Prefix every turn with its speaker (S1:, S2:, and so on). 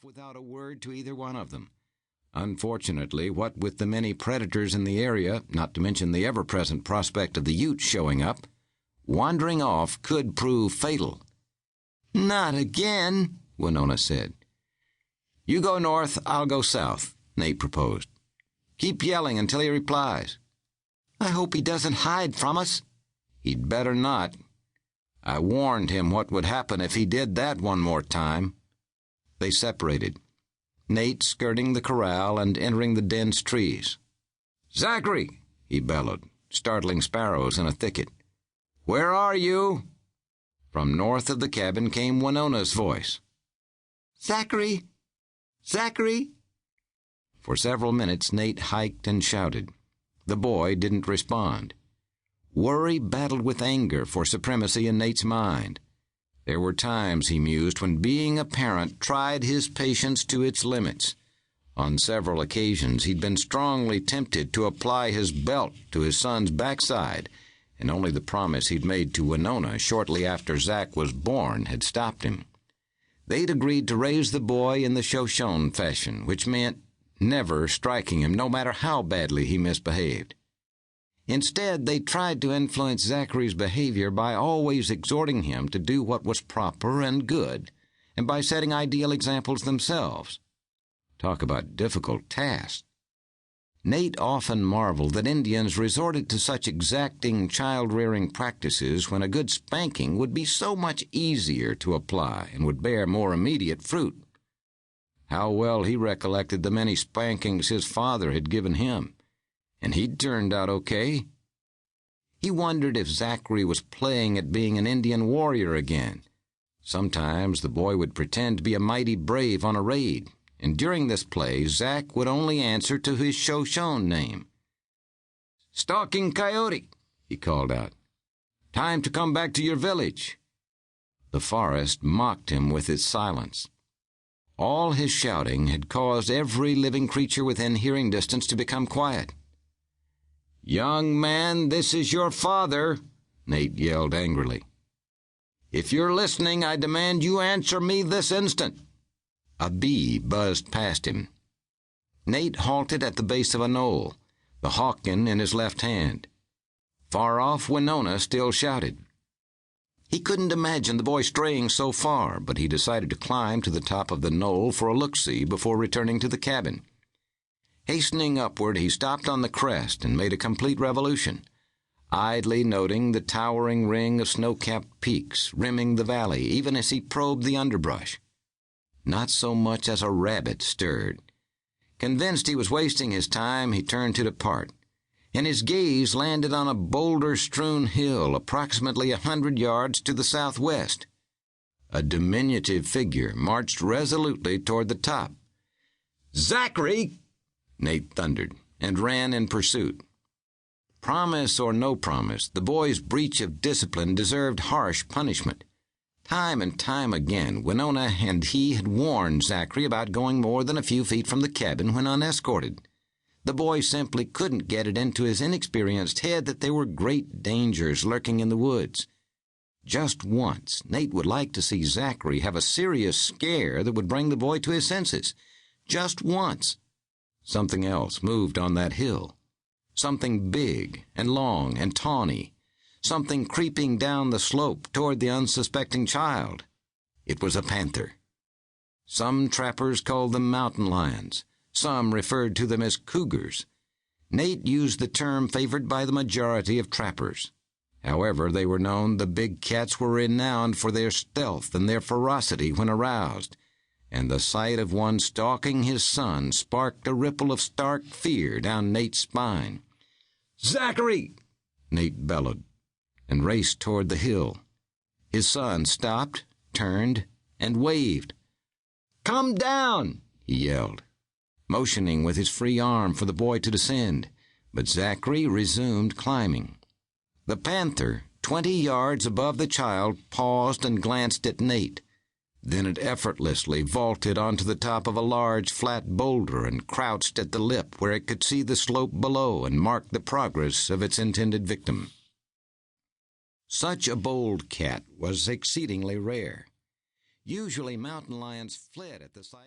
S1: off without a word to either one of them. Unfortunately, what with the many predators in the area, not to mention the ever-present prospect of the Utes showing up, wandering off could prove fatal.
S2: "Not again,"
S1: Winona said. "You go north, I'll go south," Nate proposed. "Keep yelling until he replies."
S2: "I hope he doesn't hide from us."
S1: "He'd better not. I warned him what would happen if he did that one more time." They separated, Nate skirting the corral and entering the dense trees. "Zachary!" he bellowed, startling sparrows in a thicket. "Where are you?" From north of the cabin came Winona's voice.
S2: "Zachary! Zachary!"
S1: For several minutes Nate hiked and shouted. The boy didn't respond. Worry battled with anger for supremacy in Nate's mind. There were times, he mused, when being a parent tried his patience to its limits. On several occasions he'd been strongly tempted to apply his belt to his son's backside, and only the promise he'd made to Winona shortly after Zach was born had stopped him. They'd agreed to raise the boy in the Shoshone fashion, which meant never striking him, no matter how badly he misbehaved. Instead, they tried to influence Zachary's behavior by always exhorting him to do what was proper and good, and by setting ideal examples themselves. Talk about difficult tasks. Nate often marveled that Indians resorted to such exacting child-rearing practices when a good spanking would be so much easier to apply and would bear more immediate fruit. How well he recollected the many spankings his father had given him, and he'd turned out okay. He wondered if Zachary was playing at being an Indian warrior again. Sometimes the boy would pretend to be a mighty brave on a raid, and during this play Zach would only answer to his Shoshone name. "Stalking coyote," he called out. "Time to come back to your village." The forest mocked him with its silence. All his shouting had caused every living creature within hearing distance to become quiet. "Young man, this is your father," Nate yelled angrily. "If you're listening, I demand you answer me this instant." A bee buzzed past him. Nate halted at the base of a knoll, the hawkin in his left hand. Far off, Winona still shouted. He couldn't imagine the boy straying so far, but he decided to climb to the top of the knoll for a look-see before returning to the cabin. Hastening upward, he stopped on the crest and made a complete revolution, idly noting the towering ring of snow-capped peaks rimming the valley even as he probed the underbrush. Not so much as a rabbit stirred. Convinced he was wasting his time, he turned to depart, and his gaze landed on a boulder-strewn hill approximately 100 yards to the southwest. A diminutive figure marched resolutely toward the top. "Zachary!" Nate thundered, and ran in pursuit. Promise or no promise, the boy's breach of discipline deserved harsh punishment. Time and time again, Winona and he had warned Zachary about going more than a few feet from the cabin when unescorted. The boy simply couldn't get it into his inexperienced head that there were great dangers lurking in the woods. Just once, Nate would like to see Zachary have a serious scare that would bring the boy to his senses. Just once. Something else moved on that hill. Something big and long and tawny. Something creeping down the slope toward the unsuspecting child. It was a panther. Some trappers called them mountain lions. Some referred to them as cougars. Nate used the term favored by the majority of trappers. However they were known, the big cats were renowned for their stealth and their ferocity when aroused, and the sight of one stalking his son sparked a ripple of stark fear down Nate's spine. "Zachary!" Nate bellowed, and raced toward the hill. His son stopped, turned, and waved. "Come down!" he yelled, motioning with his free arm for the boy to descend, but Zachary resumed climbing. The panther, 20 yards above the child, paused and glanced at Nate. Then it effortlessly vaulted onto the top of a large flat boulder and crouched at the lip where it could see the slope below and mark the progress of its intended victim. Such a bold cat was exceedingly rare. Usually mountain lions fled at the sight